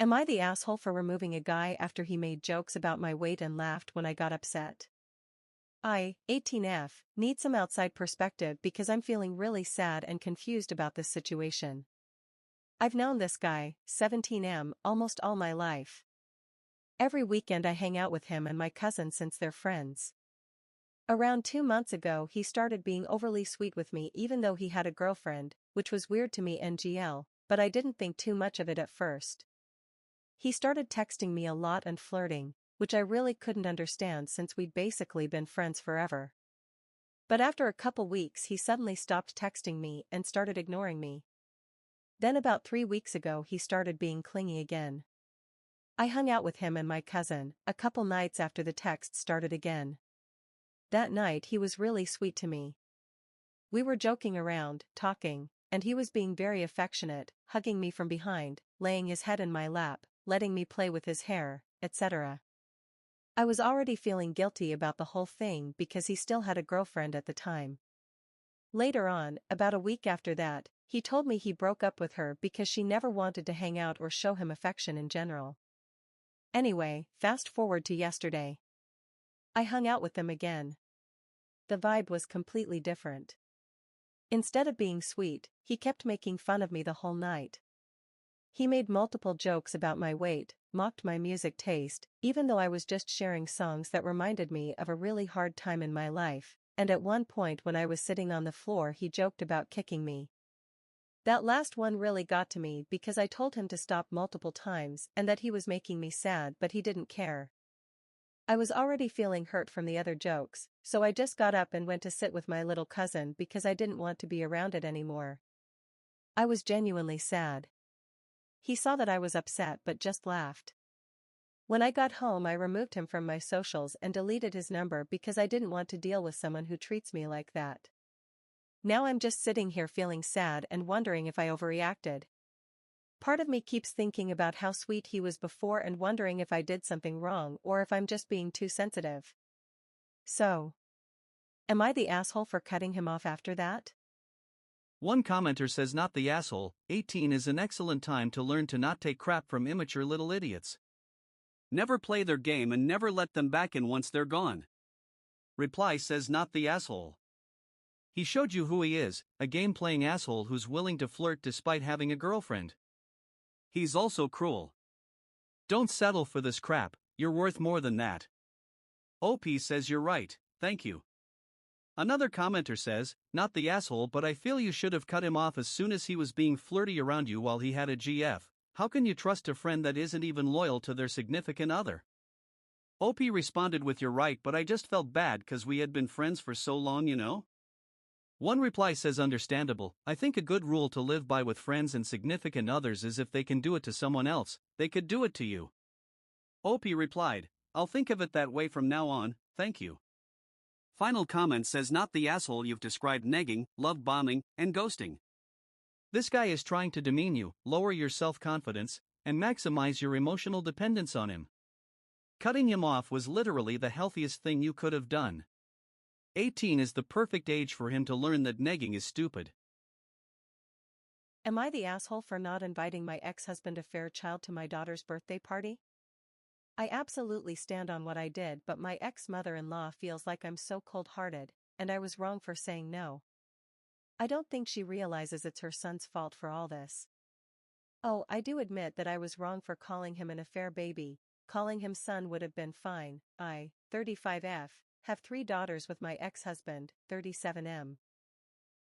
Am I the asshole for removing a guy after he made jokes about my weight and laughed when I got upset? I, 18F, need some outside perspective because I'm feeling really sad and confused about this situation. I've known this guy, 17M, almost all my life. Every weekend I hang out with him and my cousin since they're friends. Around 2 months ago he started being overly sweet with me even though he had a girlfriend, which was weird to me NGL, but I didn't think too much of it at first. He started texting me a lot and flirting, which I really couldn't understand since we'd basically been friends forever. But after a couple weeks he suddenly stopped texting me and started ignoring me. Then about 3 weeks ago he started being clingy again. I hung out with him and my cousin a couple nights after the texts started again. That night he was really sweet to me. We were joking around, talking, and he was being very affectionate, hugging me from behind, laying his head in my lap, letting me play with his hair, etc. I was already feeling guilty about the whole thing because he still had a girlfriend at the time. Later on, about a week after that, he told me he broke up with her because she never wanted to hang out or show him affection in general. Anyway, fast forward to yesterday. I hung out with them again. The vibe was completely different. Instead of being sweet, he kept making fun of me the whole night. He made multiple jokes about my weight, mocked my music taste, even though I was just sharing songs that reminded me of a really hard time in my life, and at one point when I was sitting on the floor he joked about kicking me. That last one really got to me because I told him to stop multiple times and that he was making me sad but he didn't care. I was already feeling hurt from the other jokes, so I just got up and went to sit with my little cousin because I didn't want to be around it anymore. I was genuinely sad. He saw that I was upset but just laughed. When I got home I removed him from my socials and deleted his number because I didn't want to deal with someone who treats me like that. Now I'm just sitting here feeling sad and wondering if I overreacted. Part of me keeps thinking about how sweet he was before and wondering if I did something wrong or if I'm just being too sensitive. So, am I the asshole for cutting him off after that? One commenter says not the asshole, 18 is an excellent time to learn to not take crap from immature little idiots. Never play their game and never let them back in once they're gone. Reply says not the asshole. He showed you who he is, a game-playing asshole who's willing to flirt despite having a girlfriend. He's also cruel. Don't settle for this crap, you're worth more than that. OP says you're right, thank you. Another commenter says, not the asshole but I feel you should have cut him off as soon as he was being flirty around you while he had a GF. How can you trust a friend that isn't even loyal to their significant other? OP responded with you're right but I just felt bad cause we had been friends for so long you know? One reply says understandable, I think a good rule to live by with friends and significant others is if they can do it to someone else, they could do it to you. OP replied, I'll think of it that way from now on, thank you. Final comment says not the asshole you've described negging, love bombing, and ghosting. This guy is trying to demean you, lower your self-confidence, and maximize your emotional dependence on him. Cutting him off was literally the healthiest thing you could have done. 18 is the perfect age for him to learn that negging is stupid. Am I the asshole for not inviting my ex-husband a Fairchild to my daughter's birthday party? I absolutely stand on what I did but my ex-mother-in-law feels like I'm so cold-hearted, and I was wrong for saying no. I don't think she realizes it's her son's fault for all this. Oh, I do admit that I was wrong for calling him an affair baby, calling him son would have been fine. I, 35F, have 3 daughters with my ex-husband, 37M.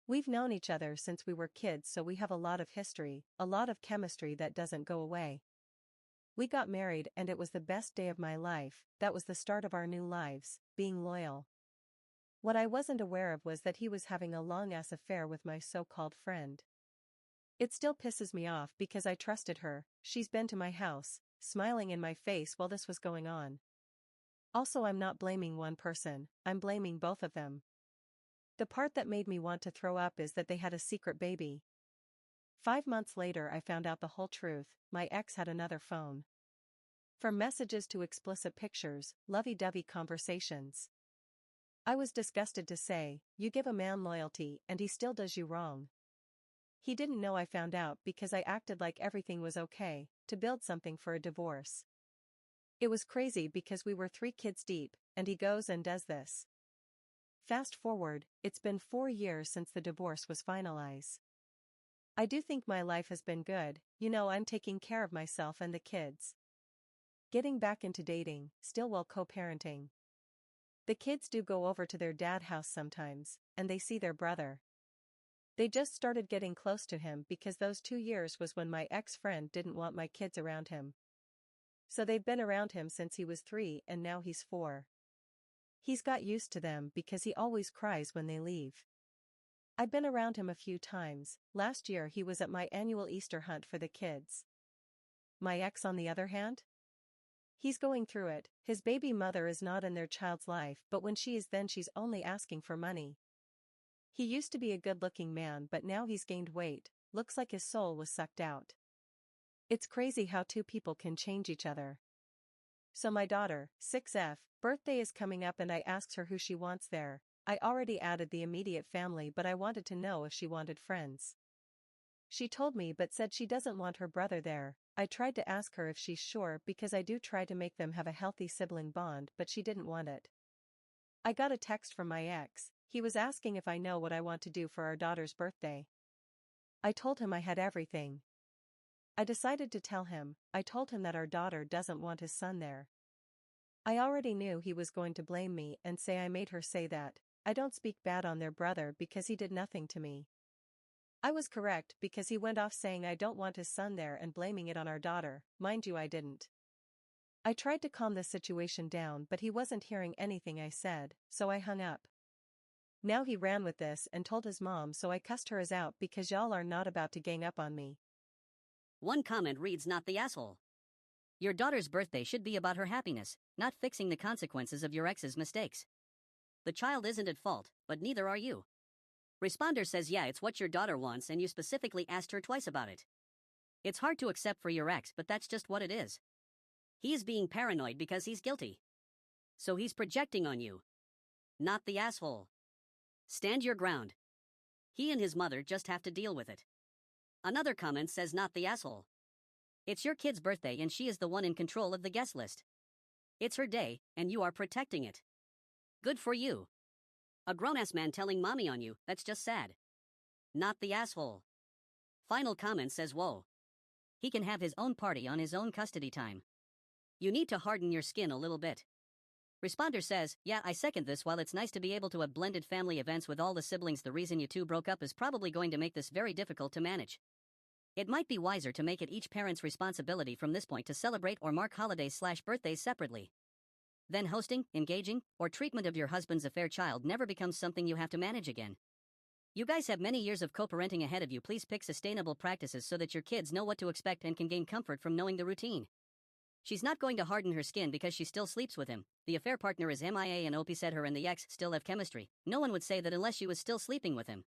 We've known each other since we were kids so we have a lot of history, a lot of chemistry that doesn't go away. We got married and it was the best day of my life, that was the start of our new lives, being loyal. What I wasn't aware of was that he was having a long-ass affair with my so-called friend. It still pisses me off because I trusted her, she's been to my house, smiling in my face while this was going on. Also I'm not blaming one person, I'm blaming both of them. The part that made me want to throw up is that they had a secret baby. 5 months later I found out the whole truth, my ex had another phone. From messages to explicit pictures, lovey-dovey conversations. I was disgusted to say, you give a man loyalty and he still does you wrong. He didn't know I found out because I acted like everything was okay, to build something for a divorce. It was crazy because we were 3 kids deep, and he goes and does this. Fast forward, it's been 4 years since the divorce was finalized. I do think my life has been good, I'm taking care of myself and the kids. Getting back into dating, still while co-parenting. The kids do go over to their dad's house sometimes, and they see their brother. They just started getting close to him because those 2 years was when my ex-friend didn't want my kids around him. So they've been around him since he was 3 and now he's 4. He's got used to them because he always cries when they leave. I've been around him a few times. Last year he was at my annual Easter hunt for the kids. My ex on the other hand? He's going through it. His baby mother is not in their child's life, but when she is, then she's only asking for money. He used to be a good-looking man, but now he's gained weight, looks like his soul was sucked out. It's crazy how two people can change each other. So my daughter, 6F, birthday is coming up and I asked her who she wants there. I already added the immediate family, but I wanted to know if she wanted friends. She told me but said she doesn't want her brother there. I tried to ask her if she's sure because I do try to make them have a healthy sibling bond, but she didn't want it. I got a text from my ex. He was asking if I know what I want to do for our daughter's birthday. I told him I had everything. I decided to tell him. I told him that our daughter doesn't want his son there. I already knew he was going to blame me and say I made her say that. I don't speak bad on their brother because he did nothing to me. I was correct because he went off saying I don't want his son there and blaming it on our daughter. Mind you, I didn't. I tried to calm the situation down, but he wasn't hearing anything I said, so I hung up. Now he ran with this and told his mom, so I cussed her as out because y'all are not about to gang up on me. One comment reads, "Not the asshole. Your daughter's birthday should be about her happiness, not fixing the consequences of your ex's mistakes. The child isn't at fault, but neither are you." Responder says, "Yeah, it's what your daughter wants and you specifically asked her twice about it. It's hard to accept for your ex, but that's just what it is. He is being paranoid because he's guilty. So he's projecting on you. Not the asshole. Stand your ground. He and his mother just have to deal with it." Another comment says, "Not the asshole. It's your kid's birthday and she is the one in control of the guest list. It's her day, and you are protecting it. Good for you. A grown-ass man telling mommy on you, that's just sad. Not the asshole." Final comment says, "Whoa. He can have his own party on his own custody time. You need to harden your skin a little bit." Responder says, "Yeah, I second this. While it's nice to be able to have blended family events with all the siblings, the reason you two broke up is probably going to make this very difficult to manage. It might be wiser to make it each parent's responsibility from this point to celebrate or mark holidays/birthdays separately. Then hosting, engaging, or treatment of your husband's affair child never becomes something you have to manage again. You guys have many years of co-parenting ahead of you. Please pick sustainable practices so that your kids know what to expect and can gain comfort from knowing the routine. She's not going to harden her skin because she still sleeps with him. The affair partner is MIA and OP said her and the ex still have chemistry. No one would say that unless she was still sleeping with him."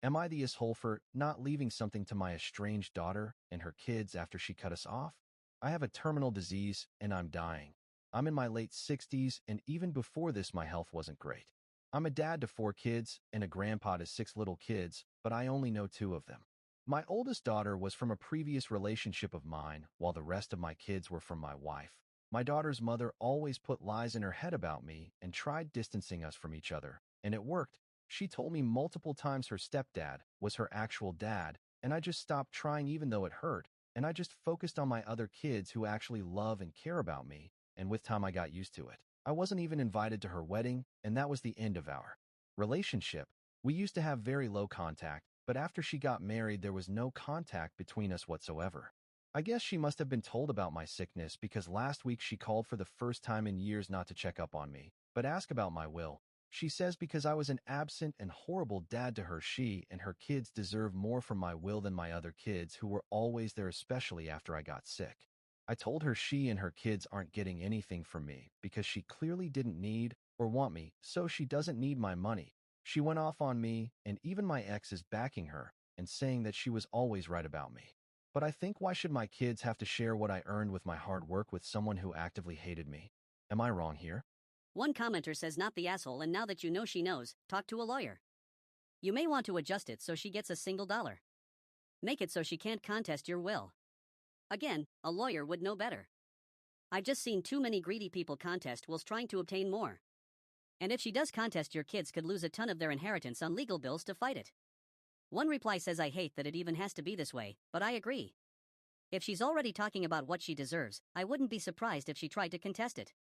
Am I the asshole for not leaving something to my estranged daughter and her kids after she cut us off? I have a terminal disease and I'm dying. I'm in my late 60s and even before this my health wasn't great. I'm a dad to 4 kids and a grandpa to 6 little kids, but I only know 2 of them. My oldest daughter was from a previous relationship of mine, while the rest of my kids were from my wife. My daughter's mother always put lies in her head about me and tried distancing us from each other, and it worked. She told me multiple times her stepdad was her actual dad, and I just stopped trying even though it hurt, and I just focused on my other kids who actually love and care about me, and with time I got used to it. I wasn't even invited to her wedding, and that was the end of our relationship. We used to have very low contact, but after she got married there was no contact between us whatsoever. I guess she must have been told about my sickness because last week she called for the first time in years not to check up on me, but ask about my will. She says because I was an absent and horrible dad to her, she and her kids deserve more from my will than my other kids who were always there, especially after I got sick. I told her she and her kids aren't getting anything from me because she clearly didn't need or want me, so she doesn't need my money. She went off on me, and even my ex is backing her and saying that she was always right about me. But I think, why should my kids have to share what I earned with my hard work with someone who actively hated me? Am I wrong here? One commenter says, "Not the asshole, and now that you know she knows, talk to a lawyer. You may want to adjust it so she gets a single dollar." Make it so she can't contest your will. Again, a lawyer would know better. I've just seen too many greedy people contest wills trying to obtain more. And if she does contest, your kids could lose a ton of their inheritance on legal bills to fight it. One reply says, I hate that it even has to be this way, but I agree. If she's already talking about what she deserves, I wouldn't be surprised if she tried to contest it.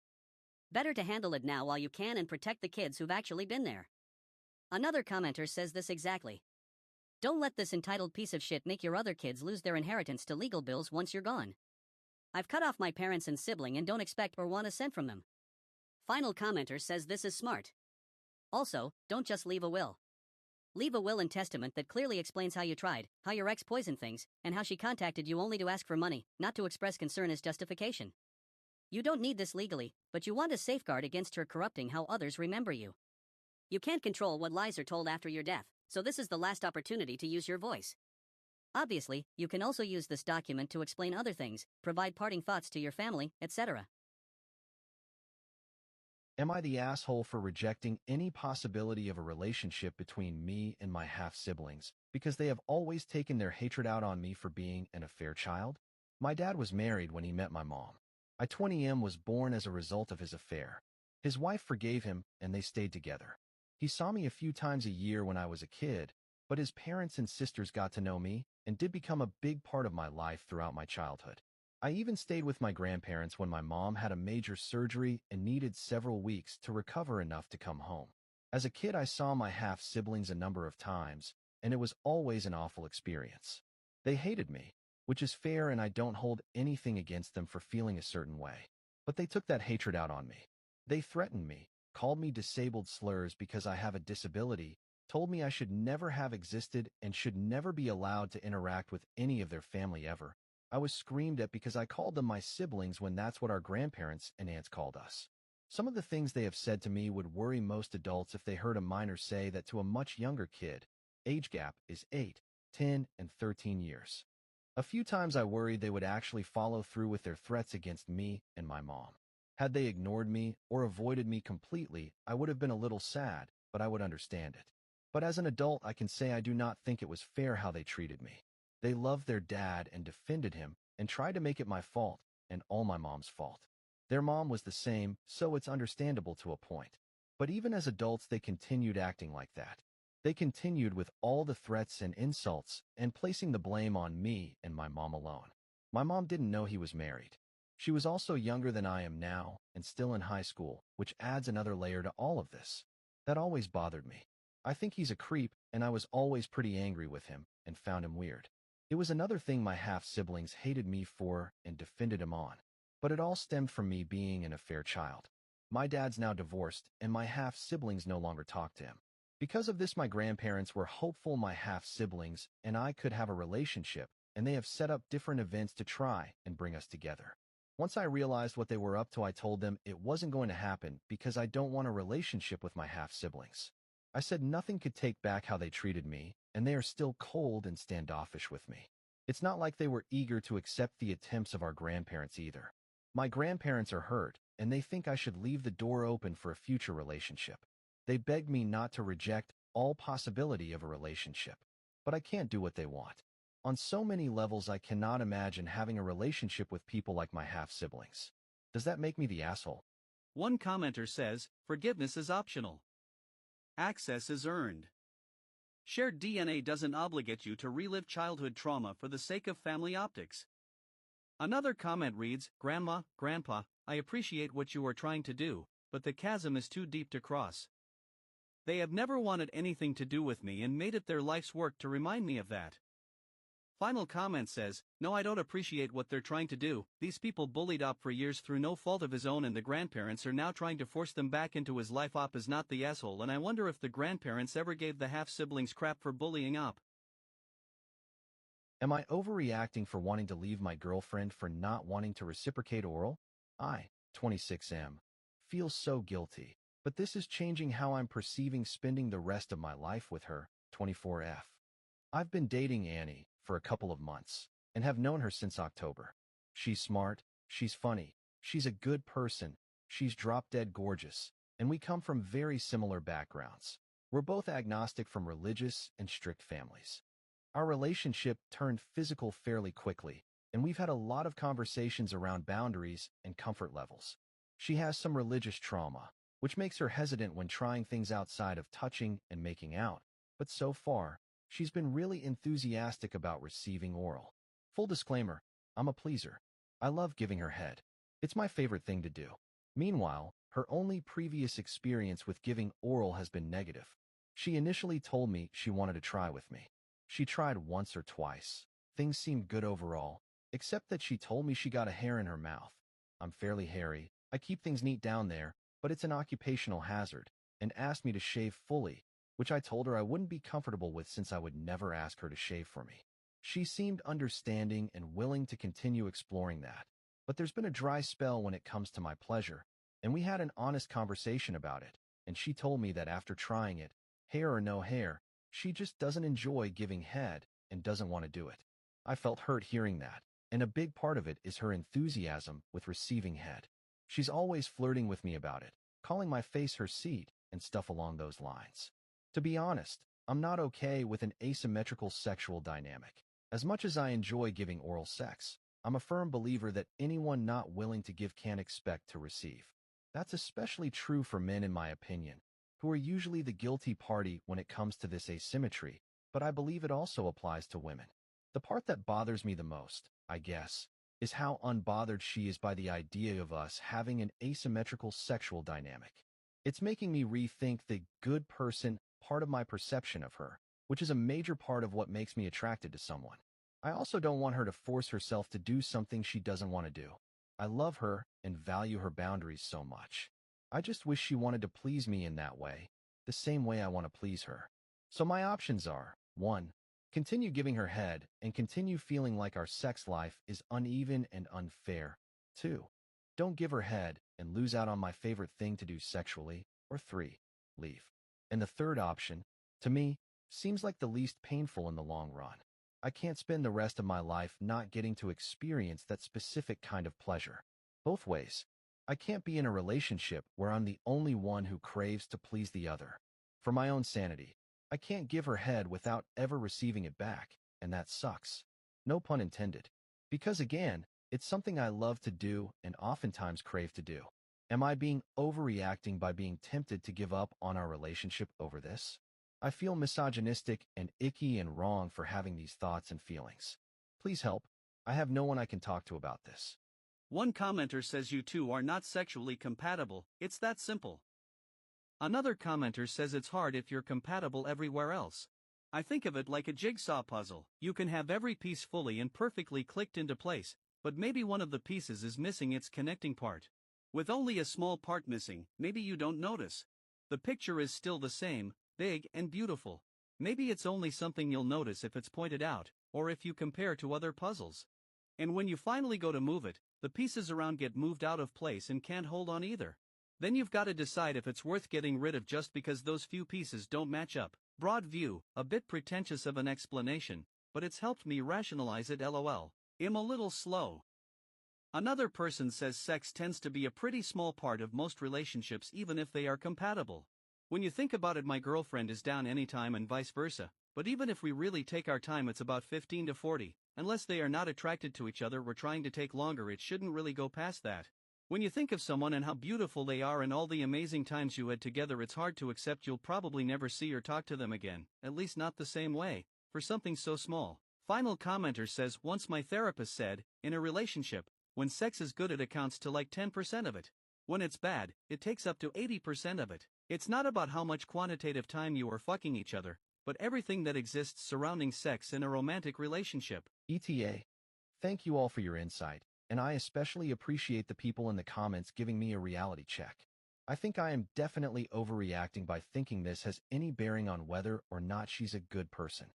Better to handle it now while you can and protect the kids who've actually been there. Another commenter says this exactly. Don't let this entitled piece of shit make your other kids lose their inheritance to legal bills once you're gone. I've cut off my parents and sibling and don't expect or want a cent from them. Final commenter says this is smart. Also, don't just leave a will. Leave a will and testament that clearly explains how you tried, how your ex poisoned things, and how she contacted you only to ask for money, not to express concern as justification. You don't need this legally, but you want a safeguard against her corrupting how others remember you. You can't control what lies are told after your death, so this is the last opportunity to use your voice. Obviously, you can also use this document to explain other things, provide parting thoughts to your family, etc. Am I the asshole for rejecting any possibility of a relationship between me and my half-siblings because they have always taken their hatred out on me for being an affair child? My dad was married when he met my mom. I 20M was born as a result of his affair. His wife forgave him and they stayed together. He saw me a few times a year when I was a kid, but his parents and sisters got to know me and did become a big part of my life throughout my childhood. I even stayed with my grandparents when my mom had a major surgery and needed several weeks to recover enough to come home. As a kid, I saw my half-siblings a number of times, and it was always an awful experience. They hated me, which is fair, and I don't hold anything against them for feeling a certain way. But they took that hatred out on me. They threatened me, called me disabled slurs because I have a disability, told me I should never have existed and should never be allowed to interact with any of their family ever. I was screamed at because I called them my siblings when that's what our grandparents and aunts called us. Some of the things they have said to me would worry most adults if they heard a minor say that to a much younger kid. Age gap is 8, 10, and 13 years. A few times I worried they would actually follow through with their threats against me and my mom. Had they ignored me or avoided me completely, I would have been a little sad, but I would understand it. But as an adult, I can say I do not think it was fair how they treated me. They loved their dad and defended him and tried to make it my fault and all my mom's fault. Their mom was the same, so it's understandable to a point. But even as adults, they continued acting like that. They continued with all the threats and insults and placing the blame on me and my mom alone. My mom didn't know he was married. She was also younger than I am now and still in high school, which adds another layer to all of this. That always bothered me. I think he's a creep, and I was always pretty angry with him and found him weird. It was another thing my half-siblings hated me for and defended him on. But it all stemmed from me being an affair child. My dad's now divorced, and my half-siblings no longer talk to him. Because of this, my grandparents were hopeful my half-siblings and I could have a relationship, and they have set up different events to try and bring us together. Once I realized what they were up to, I told them it wasn't going to happen because I don't want a relationship with my half-siblings. I said nothing could take back how they treated me, and they are still cold and standoffish with me. It's not like they were eager to accept the attempts of our grandparents either. My grandparents are hurt, and they think I should leave the door open for a future relationship. They begged me not to reject all possibility of a relationship, but I can't do what they want. On so many levels, I cannot imagine having a relationship with people like my half-siblings. Does that make me the asshole? One commenter says, forgiveness is optional. Access is earned. Shared DNA doesn't obligate you to relive childhood trauma for the sake of family optics. Another comment reads, Grandma, Grandpa, I appreciate what you are trying to do, but the chasm is too deep to cross. They have never wanted anything to do with me and made it their life's work to remind me of that. Final comment says, no, I don't appreciate what they're trying to do. These people bullied Op for years through no fault of his own, and the grandparents are now trying to force them back into his life. Op is not the asshole, and I wonder if the grandparents ever gave the half-siblings crap for bullying Op. Am I overreacting for wanting to leave my girlfriend for not wanting to reciprocate oral? I, 26M, feel so guilty, but this is changing how I'm perceiving spending the rest of my life with her, 24F. I've been dating Annie for a couple of months and have known her since October. She's smart, she's funny, she's a good person, she's drop-dead gorgeous, and we come from very similar backgrounds. We're both agnostic from religious and strict families. Our relationship turned physical fairly quickly, and we've had a lot of conversations around boundaries and comfort levels. She has some religious trauma, which makes her hesitant when trying things outside of touching and making out, but so far, she's been really enthusiastic about receiving oral. Full disclaimer, I'm a pleaser. I love giving her head. It's my favorite thing to do. Meanwhile, her only previous experience with giving oral has been negative. She initially told me she wanted to try with me. She tried once or twice. Things seemed good overall, except that she told me she got a hair in her mouth. I'm fairly hairy. I keep things neat down there, but it's an occupational hazard, and asked me to shave fully, which I told her I wouldn't be comfortable with since I would never ask her to shave for me. She seemed understanding and willing to continue exploring that, but there's been a dry spell when it comes to my pleasure, and we had an honest conversation about it, and she told me that after trying it, hair or no hair, she just doesn't enjoy giving head and doesn't want to do it. I felt hurt hearing that, and a big part of it is her enthusiasm with receiving head. She's always flirting with me about it, calling my face her seat, and stuff along those lines. To be honest, I'm not okay with an asymmetrical sexual dynamic. As much as I enjoy giving oral sex, I'm a firm believer that anyone not willing to give can't expect to receive. That's especially true for men in my opinion, who are usually the guilty party when it comes to this asymmetry, but I believe it also applies to women. The part that bothers me the most, I guess, is how unbothered she is by the idea of us having an asymmetrical sexual dynamic. It's making me rethink the good person part of my perception of her, which is a major part of what makes me attracted to someone. I also don't want her to force herself to do something she doesn't want to do. I love her and value her boundaries so much. I just wish she wanted to please me in that way, the same way I want to please her. So my options are, 1. Continue giving her head and continue feeling like our sex life is uneven and unfair. 2. Don't give her head and lose out on my favorite thing to do sexually. Or 3. Leave. And the third option, to me, seems like the least painful in the long run. I can't spend the rest of my life not getting to experience that specific kind of pleasure. Both ways. I can't be in a relationship where I'm the only one who craves to please the other. For my own sanity, I can't give her head without ever receiving it back, and that sucks. No pun intended. Because again, it's something I love to do and oftentimes crave to do. Am I being overreacting by being tempted to give up on our relationship over this? I feel misogynistic and icky and wrong for having these thoughts and feelings. Please help. I have no one I can talk to about this. One commenter says you two are not sexually compatible, it's that simple. Another commenter says it's hard if you're compatible everywhere else. I think of it like a jigsaw puzzle. You can have every piece fully and perfectly clicked into place, but maybe one of the pieces is missing its connecting part. With only a small part missing, maybe you don't notice. The picture is still the same, big and beautiful. Maybe it's only something you'll notice if it's pointed out, or if you compare to other puzzles. And when you finally go to move it, the pieces around get moved out of place and can't hold on either. Then you've got to decide if it's worth getting rid of just because those few pieces don't match up. Broad view, a bit pretentious of an explanation, but it's helped me rationalize it. LOL. I'm a little slow. Another person says sex tends to be a pretty small part of most relationships even if they are compatible. When you think about it, my girlfriend is down anytime and vice versa, but even if we really take our time, it's about 15 to 40. Unless they are not attracted to each other, we're trying to take longer, it shouldn't really go past that. When you think of someone and how beautiful they are and all the amazing times you had together, it's hard to accept you'll probably never see or talk to them again, at least not the same way, for something so small. Final commenter says, once my therapist said, in a relationship, when sex is good it accounts to like 10% of it. When it's bad, it takes up to 80% of it. It's not about how much quantitative time you are fucking each other, but everything that exists surrounding sex in a romantic relationship. ETA. Thank you all for your insight, and I especially appreciate the people in the comments giving me a reality check. I think I am definitely overreacting by thinking this has any bearing on whether or not she's a good person.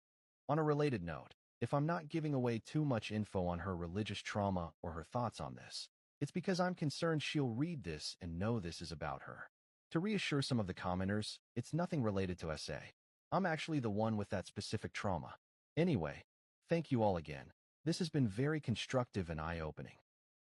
On a related note, if I'm not giving away too much info on her religious trauma or her thoughts on this, it's because I'm concerned she'll read this and know this is about her. To reassure some of the commenters, it's nothing related to SA. I'm actually the one with that specific trauma. Anyway, thank you all again. This has been very constructive and eye-opening.